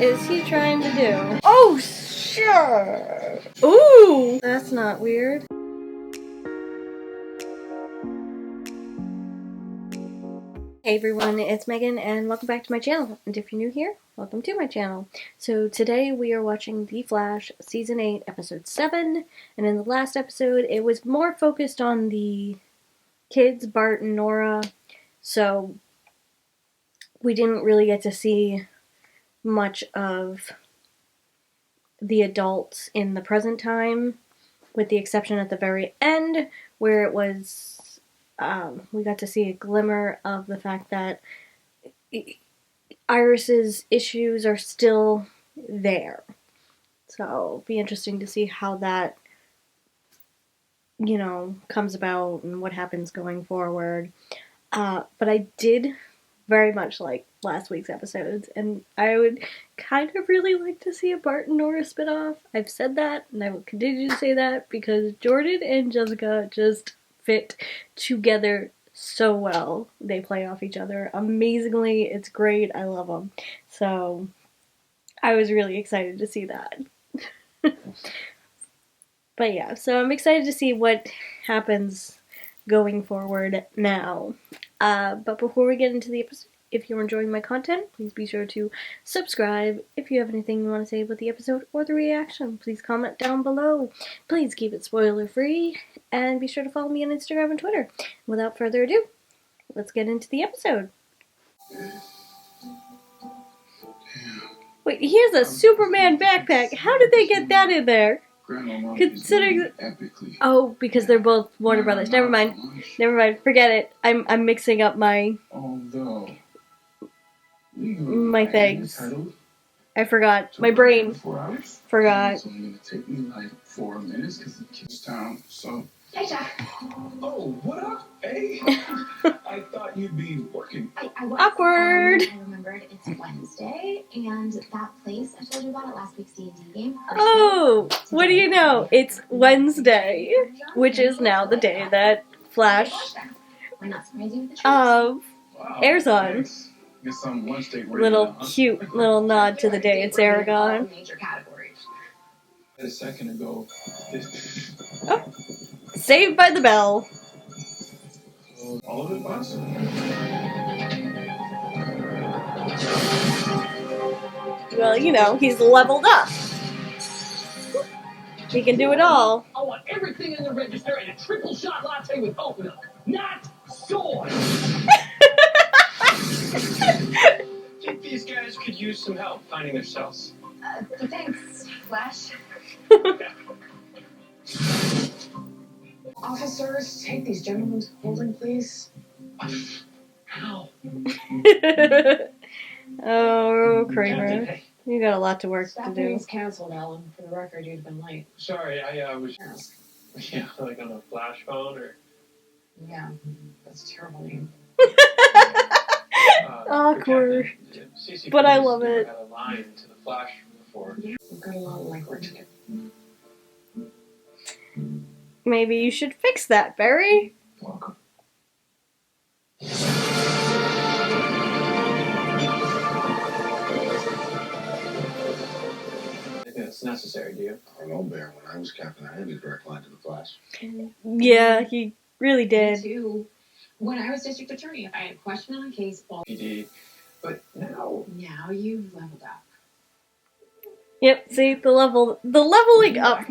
is he trying to do? Oh, sure. Ooh, that's not weird. Hey everyone, it's Megan and welcome back to my channel. And if you're new here, welcome to my channel. So today we are watching The Flash Season 8, Episode 7. And in the last episode, it was more focused on the kids, Bart and Nora. So we didn't really get to see much of the adults in the present time, with the exception at the very end, where it was, we got to see a glimmer of the fact that Iris's issues are still there. So it'll be interesting to see how that, comes about and what happens going forward. But I did very much like last week's episodes, and I would kind of really like to see a Bart and Nora spinoff. I've said that, and I will continue to say that, because Jordan and Jessica just fit together so well. They play off each other amazingly. It's great. I love them. So I was really excited to see that. But yeah, so I'm excited to see what happens going forward now. But before we get into the episode, if you're enjoying my content, please be sure to subscribe. If you have anything you want to say about the episode or the reaction, please comment down below. Please keep it spoiler free, and be sure to follow me on Instagram and Twitter. Without further ado, let's get into the episode. Wait, here's a Superman backpack. How did they get that in there? Considering, oh, because they're both Warner Brothers. Never mind. Forget it. I'm mixing up my things. I forgot. My brain forgot. It's only gonna take me like 4 minutes because the kids town. So. Hey, Jack. Oh, what up? Hey. I thought you'd be working. I was. Awkward. I remembered it's Wednesday, and that place I told you about at last week's D&D game. Oh, what do you know? It's Wednesday, which is now the day that Flash airs on. Little cute little nod to the day it's Aragon. A second ago. Oh, Saved by the Bell. All of it, boss? Well, he's leveled up. He can do it all. I want everything in the register and a triple shot latte with oat milk, not soy. Think these guys could use some help finding their cells. Thanks, Flash. Officers, take these gentlemen's holding, please. How? Oh, Kramer. You got a lot to work to Staff do. meeting's canceled, Ellen. For the record, you'd been late. Sorry, I was like on a flash phone or. Yeah, that's a terrible name. Awkward. CCP But I love it. Had a line to the flash before. We've got a lot of legwork to do. Maybe you should fix that, Barry. Welcome. It's necessary, do you? I don't know, Bear. When I was captain, I had a direct line to the Flash. Yeah, he really Me did. too. When I was district attorney, if I had a question on a case, well, PD. But now. now you've leveled up. Yep, see, the leveling up.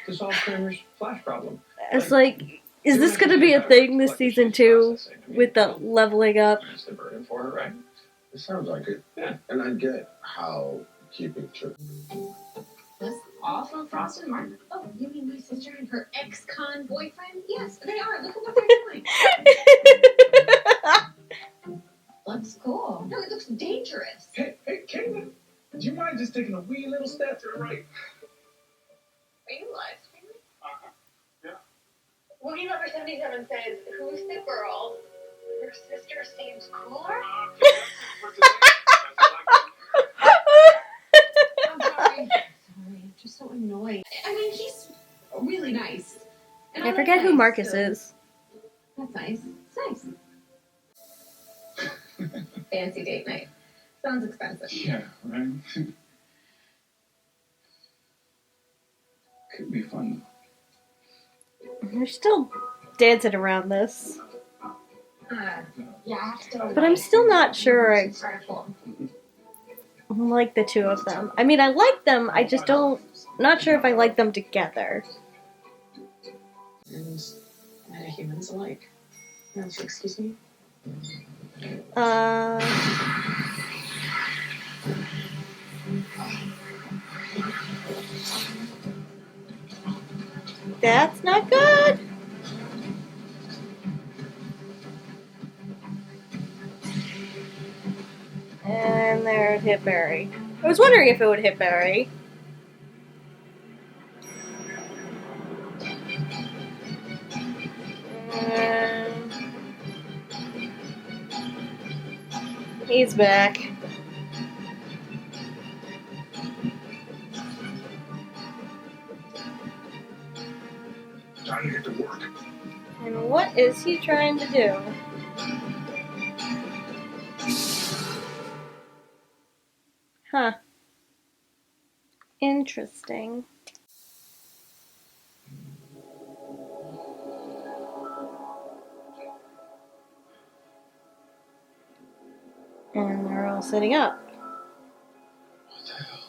To solve Kramer's flash problem. It's like, is this gonna be a thing this season 2? With the leveling up? That's the burden for her, right? It sounds like it. Yeah. And I get how keeping true. This all from Frost and Martin. Oh, you mean my sister and her ex-con boyfriend? Yes, they are. Look at what they're doing. Looks cool. No, it looks dangerous. Hey, Kayla. Do you mind just taking a wee little step to the right? Are you live streaming? Yeah. Woogie Lover 77 says, who's the girl? Her sister seems cooler? I'm sorry. I'm just so annoyed. I mean, he's really nice. And I I'm forget who nice, Marcus so is. That's nice. It's nice. Fancy date night. Sounds expensive. Yeah, right? Could be fun. They're still dancing around this. Yeah, I have to. But I'm still not sure I Sorrowful. like the two of them. I mean, I like them, I just don't... Not sure if I like them together. And meta-humans alike. Excuse me? That's not good. And there it hit Barry. I was wondering if it would hit Barry. And he's back. Time to get to work. And what is he trying to do? Huh. Interesting. And they're all sitting up. What the hell?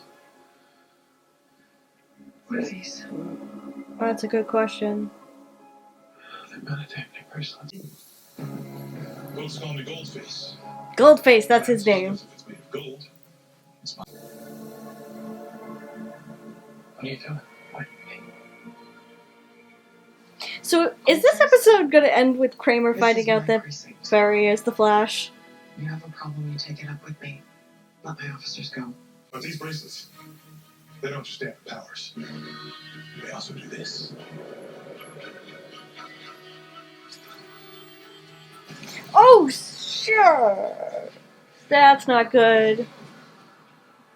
What are these? That's a good question. They're meditating bracelets. Ghosts call me Goldface. Goldface, that's his name. If it's made of gold, it's mine. What are you doing? What? So, is this episode going to end with Kramer This finding is out my that precinct. Barry is the Flash? You have a problem, you take it up with me. Let my officers go. But these bracelets, they don't just have powers. They also do this. Oh, sure. That's not good.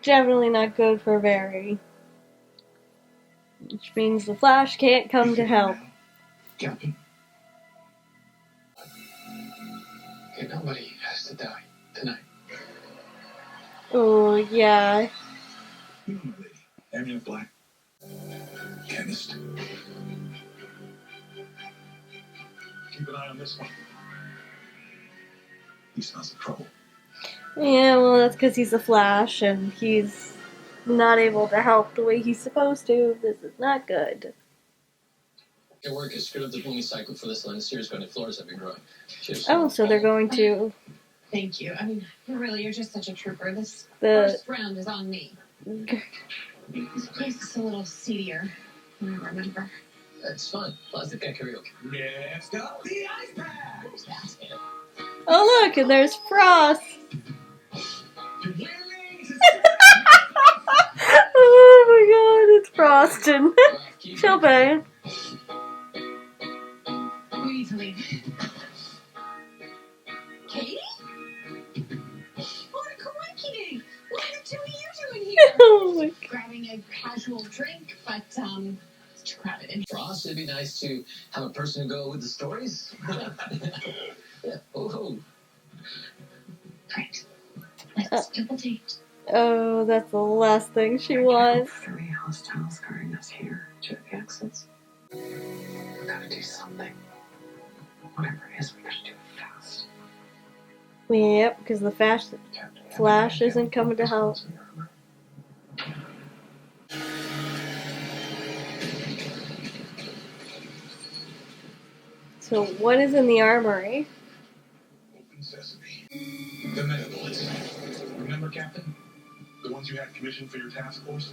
Definitely not good for Barry. Which means the Flash can't come to help. Captain. Okay, nobody has to die tonight. Oh, yeah. You know my lady. Amulet Black. Chemist. Keep an eye on this one. He smells the trouble. Yeah, well, that's because he's the Flash, and he's not able to help the way he's supposed to. This is not good. Your work has screwed up the blooming cycle for this land. Serious going floors have been growing. Cheers. Oh, so they're going to... Thank you. I mean, really, you're just such a trooper. This The- first round is on me. This place is a little seedier than I remember. That's fun. Plastic guy karaoke. Next up, the ice pack. Oh, look, and there's Frost! Oh my god, it's Frost and Chopin. We need to leave. Katie? What a coinky-dink! What are the two of you doing here? Oh my god. Grabbing a casual drink, but it's too crowded in here. Frost, it'd be nice to have a person to go with the stories. Yeah. Oh. Great. Let's double date. Oh, that's the last thing she wants. Three hostiles guarding us here. Two of the exits. We gotta do something. Whatever it is, we gotta do it fast. Yep, because the Flash isn't coming to help. So what is in the armory? Open sesame. The meta bullets. Remember, Captain? The ones you had commissioned for your task force?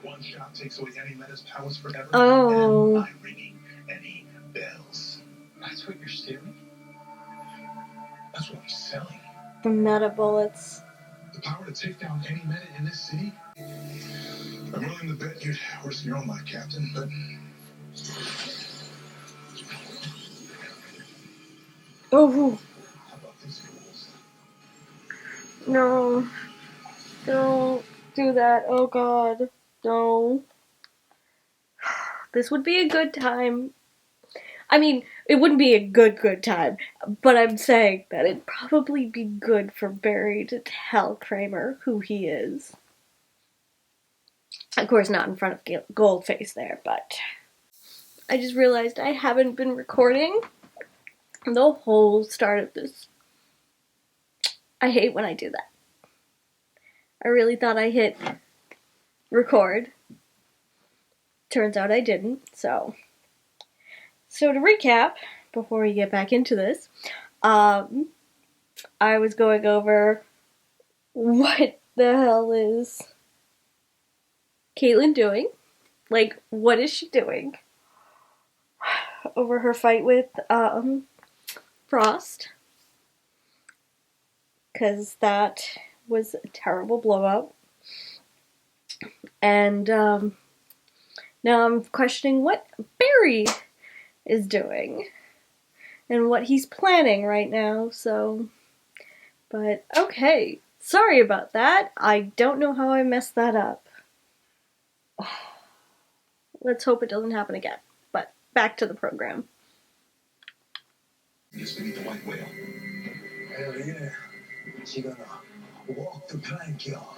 One shot takes away any meta's powers forever. Oh. And by ringing any bells. That's what you're stealing? That's what I'm selling. The meta bullets. The power to take down any meta in this city? I'm willing to bet you'd risk your own life, Captain, but... Oh, How about these fools? no. Don't do that. Oh god. No. This would be a good time. I mean, it wouldn't be a good time, but I'm saying that it'd probably be good for Barry to tell Kramer who he is. Of course, not in front of Goldface there, but I just realized I haven't been recording the whole start of this. I hate when I do that. I really thought I hit record. Turns out I didn't, so to recap, before we get back into this, I was going over what the hell is Caitlin doing? Like, what is she doing? Over her fight with Frost. Because that was a terrible blow up. And now I'm questioning what Barry is doing. And what he's planning right now, so... But, okay. Sorry about that. I don't know how I messed that up. Let's hope it doesn't happen again. But, back to the program. Yes, we need the white whale. Hell yeah. She gonna walk the plank, y'all.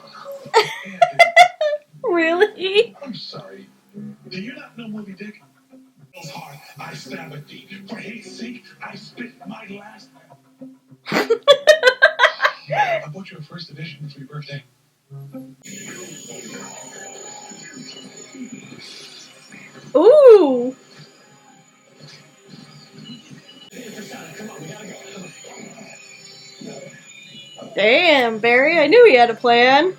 Really? I'm sorry. Do you not know Moby Dick? Heart, I stab at thee. For hate's sake, I spit my last. I bought you a first edition for your birthday. Ooh! Damn, Barry, I knew he had a plan.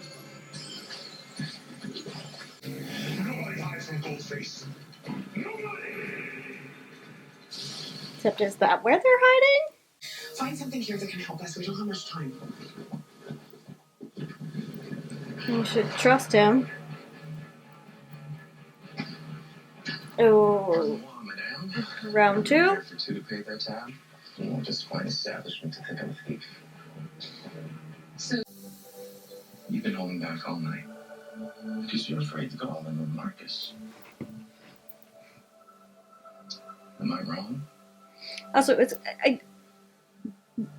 Nobody hides from Goldface. Except, is that where they're hiding? Find something here that can help us. We don't have much time. You should trust him. Oh. Round two. Here for two to pay their tab. You won't just find establishment to think I'm a thief. So, You've been holding back all night. Because you're afraid to go all in with Marcus. Am I wrong? Also, I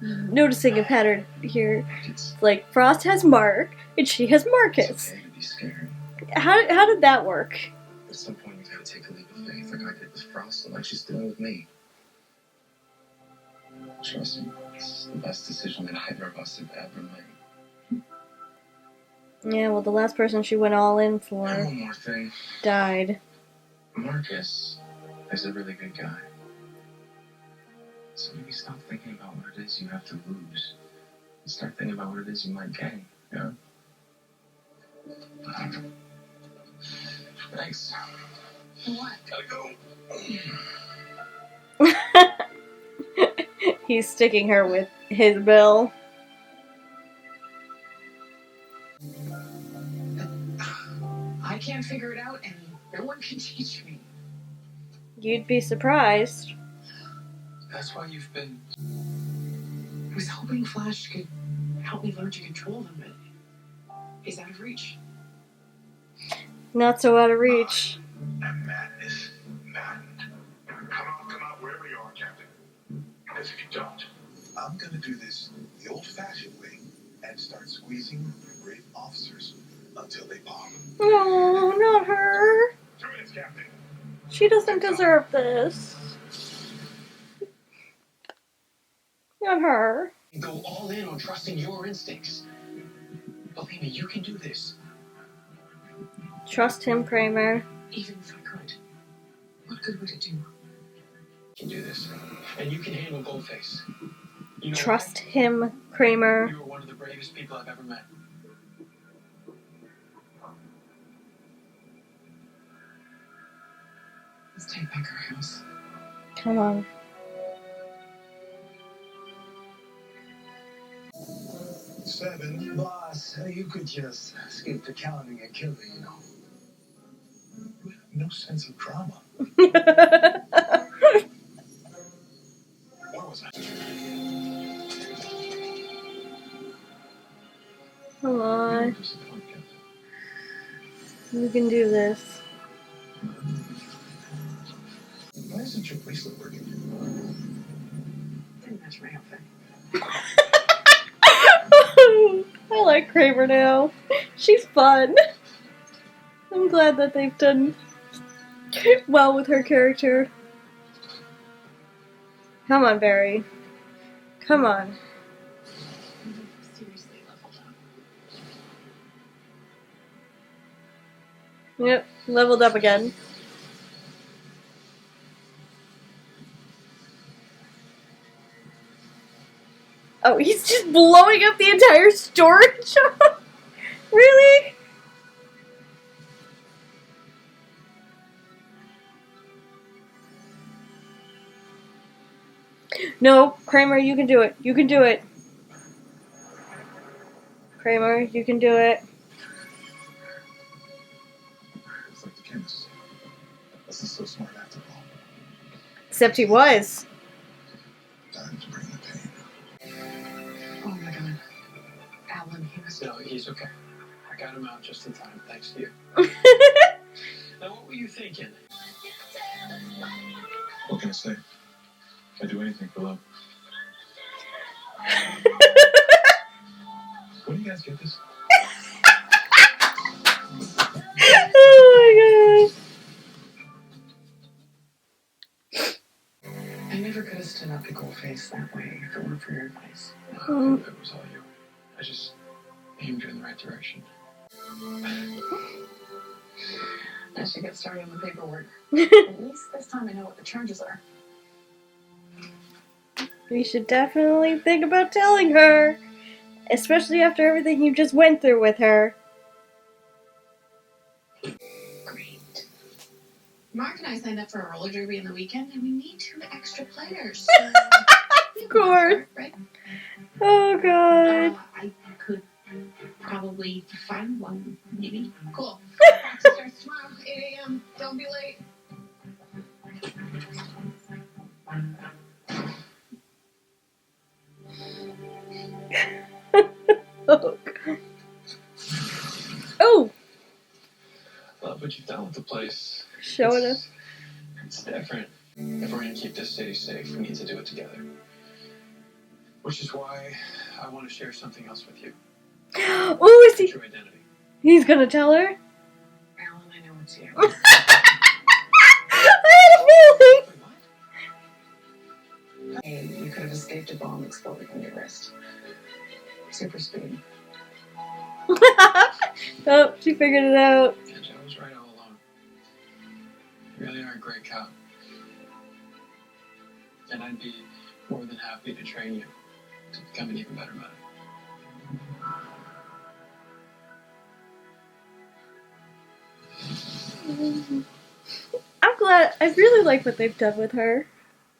noticing a pattern here. It's Like, Frost has Mark, and she has Marcus. okay to be scared. How did that work? At some point, you gotta take a leap of faith, like I did with Frost, and like she's doing with me. Trust me, it's the best decision that either of us have ever made. Yeah, well, the last person she went all in And for one more thing. died. Marcus is a really good guy. So maybe stop thinking about what it is you have to lose. And start thinking about what it is you might gain, yeah? Thanks. what? Gotta go. He's sticking her with his bill. I can't figure it out, and no one can teach me. You'd be surprised. That's why you've been... I was hoping Flash could help me learn to control them, but he's out of reach. Not so out of reach. And madness. Maddened. Come out, wherever you are, Captain. Because if you don't, I'm gonna do this the old-fashioned way and start squeezing your brave officers until they pop. No, not her. 2 minutes, Captain. She doesn't deserve this. Not her. Go all in on trusting your instincts. Believe me, you can do this. Trust him, Kramer. Even if I could, what good would it do? You can do this. And you can handle Goldface. You know Trust him, Kramer. You are one of the bravest people I've ever met. Let's take back our house. Come on. Seven. Boss, you could just skip the counting and kill me, you know. You have no sense of drama. Come Where was I? on. We can do this. Why isn't your bracelet working? Didn't match my outfit. I like Kramer now. She's fun. I'm glad that they've done well with her character. Come on, Barry. Come on. Seriously leveled up. Yep, leveled up again. Oh, he's just blowing up the entire storage? Really? No, Kramer, you can do it. You can do it. Kramer, you can do it. It's like the chemist. Wasn't so smart after all. Except he was. Time to bring the pain. Oh my god. Alan, he was. No, he's okay. I got him out just in time, thanks to you. Now, what were you thinking? What can I say? I'd do anything for love. When do you guys get this? Oh my god. I never could have stood up to Goldface that way if it weren't for your advice. No, it was all you. I just aimed you in the right direction. I should get started on the paperwork. At least this time I know what the charges are. We should definitely think about telling her. Especially after everything you just went through with her. Great. Mark and I signed up for a roller derby on the weekend, and we need 2 extra players. So Of course. right? Oh god. I could probably find one, maybe. Cool. Practice starts tomorrow, 8 a.m. Don't be late. Oh. Oh! Love what you've done with the place. Showing us. It's different. If we're gonna keep this city safe, we need to do it together. Which is why I want to share something else with you. Oh, is he? True identity. He's gonna tell her? Alan, I know it's you. I had a feeling! Hey, you could have escaped a bomb exploding on your wrist. Super speed. Oh, she figured it out. And Joe was right all along. You really are a great cop. And I'd be more than happy to train you to become an even better man. I'm glad. I really like what they've done with her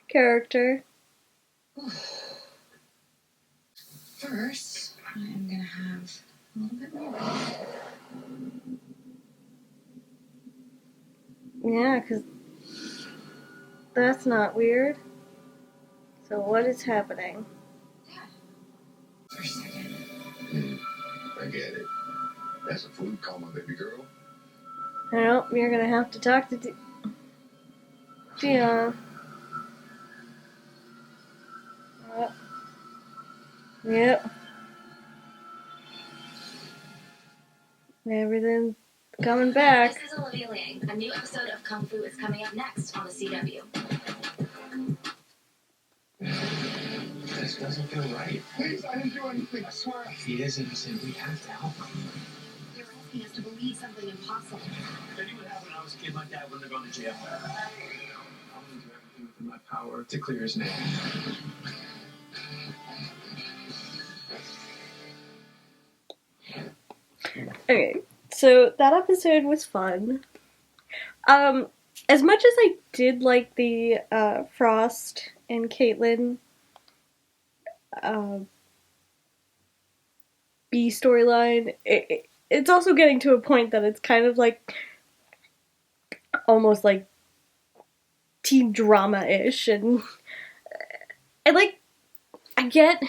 character. First, I'm gonna have a little bit more. Yeah, because that's not weird. So what is happening? For a second. I get it. That's a food coma, baby girl. I know, you're gonna have to talk to Dion. Yep. Everything's coming back. This is Olivia Liang. A new episode of Kung Fu is coming up next on the CW. This doesn't feel right. Please, I didn't do anything, I swear. If he is innocent, we have to help him. You're asking us to believe something impossible. If anything would happen when I was a kid, my dad wouldn't have gone to jail. I'm going to do everything within my power to clear his name. Okay, so that episode was fun. As much as I did like the Frost and Caitlin B storyline, it's also getting to a point that it's kind of like almost like teen drama-ish, and I get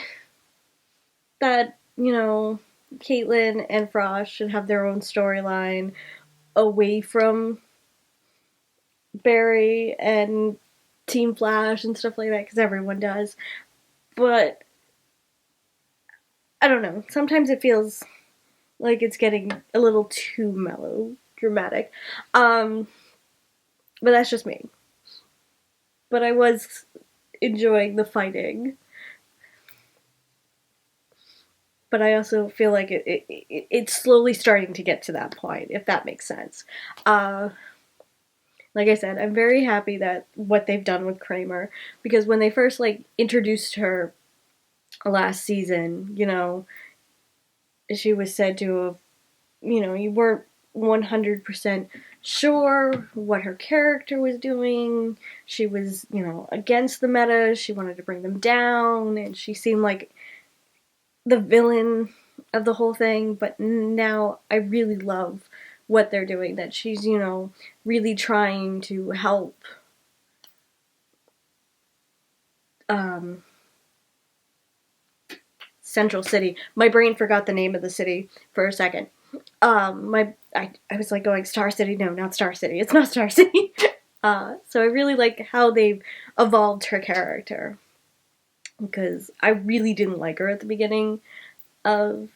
that, you know, Caitlin and Frost should have their own storyline away from Barry and Team Flash and stuff like that, because everyone does. But I don't know. Sometimes it feels like it's getting a little too dramatic. But that's just me. But I was enjoying the fighting. But I also feel like it's slowly starting to get to that point, if that makes sense. Like I said, I'm very happy that what they've done with Kramer, because when they first introduced her last season, she was said to have, you weren't 100% sure what her character was doing. She was, against the meta. She wanted to bring them down, and she seemed like the villain of the whole thing. But now I really love what they're doing, that she's, really trying to help Central City. My brain forgot the name of the city for a second. I was going Star City. No, not Star City. It's not Star City. So I really like how they've evolved her character, because I really didn't like her at the beginning of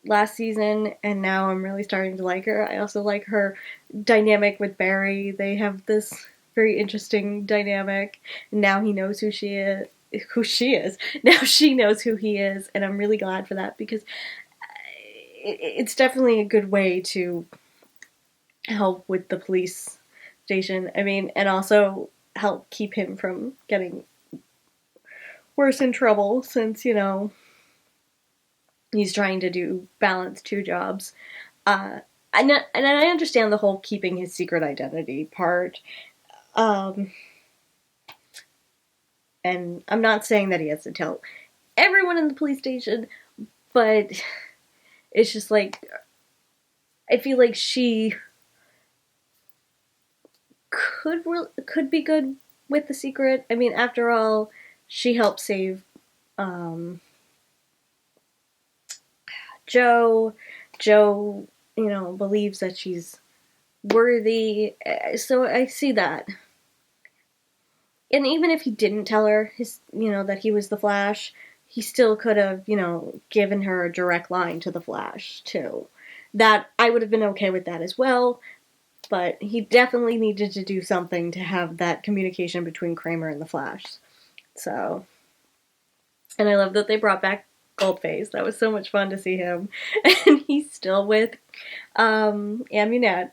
last season, and now I'm really starting to like her. I also like her dynamic with Barry. They have this very interesting dynamic. Now he knows who she is. Now she knows who he is, and I'm really glad for that, because it's definitely a good way to help with the police station. I mean, and also help keep him from getting worse in trouble, since, he's trying to balance two jobs. And I understand the whole keeping his secret identity part. And I'm not saying that he has to tell everyone in the police station, but it's just I feel like she could be good with the secret. I mean, after all, she helped save Joe. Joe, believes that she's worthy, so I see that. And even if he didn't tell her that he was the Flash, he still could have, given her a direct line to the Flash, too. That, I would have been okay with that as well, but he definitely needed to do something to have that communication between Kramer and the Flash. So, and I love that they brought back Goldface. That was so much fun to see him. And he's still with Amunet.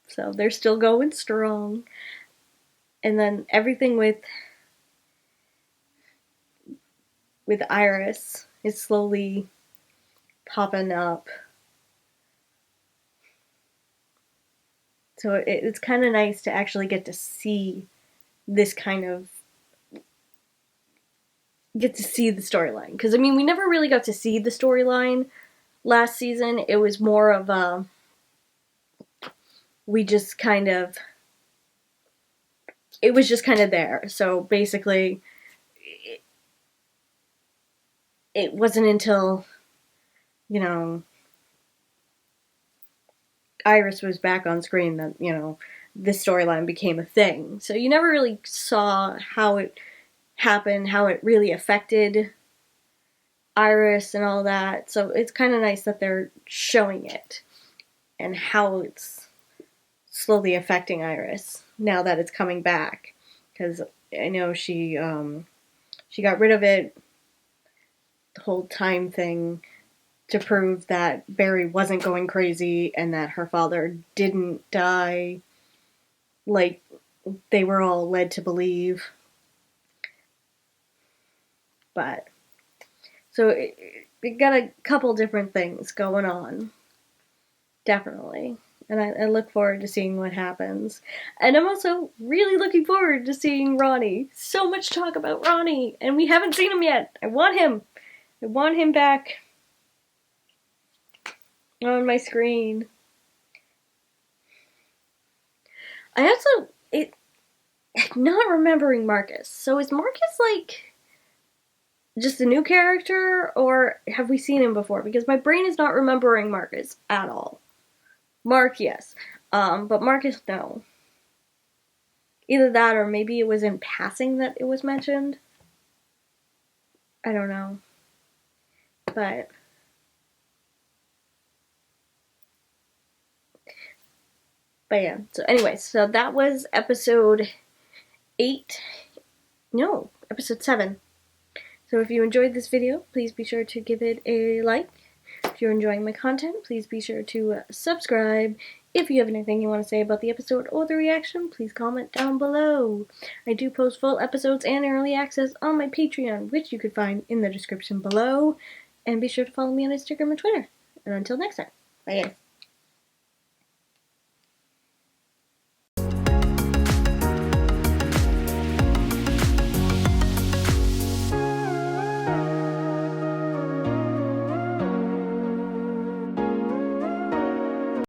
So they're still going strong. And then everything with Iris is slowly popping up. So it's kind of nice to actually get to see this get to see the storyline. Because, I mean, we never really got to see the storyline last season. It was more of we just kind of, it was just kind of there. So basically, it wasn't until, Iris was back on screen that, this storyline became a thing. So you never really saw how it happened, how it really affected Iris and all that. So it's kind of nice that they're showing it and how it's slowly affecting Iris now that it's coming back. Because I know she got rid of it, the whole time thing, to prove that Barry wasn't going crazy and that her father didn't die like they were all led to believe. But, so it got a couple different things going on. Definitely. And I look forward to seeing what happens. And I'm also really looking forward to seeing Ronnie. So much talk about Ronnie, and we haven't seen him yet. I want him. I want him back on my screen. I also, not remembering Marcus. So is Marcus just a new character, or have we seen him before? Because my brain is not remembering Marcus at all. Mark, yes. But Marcus, no. Either that or maybe it was in passing that it was mentioned. I don't know. But yeah. So anyway, so that was episode 8. No, episode 7. So if you enjoyed this video, please be sure to give it a like. If you're enjoying my content, please be sure to subscribe. If you have anything you want to say about the episode or the reaction, please comment down below. I do post full episodes and early access on my Patreon, which you could find in the description below. And be sure to follow me on Instagram and Twitter. And until next time, bye guys.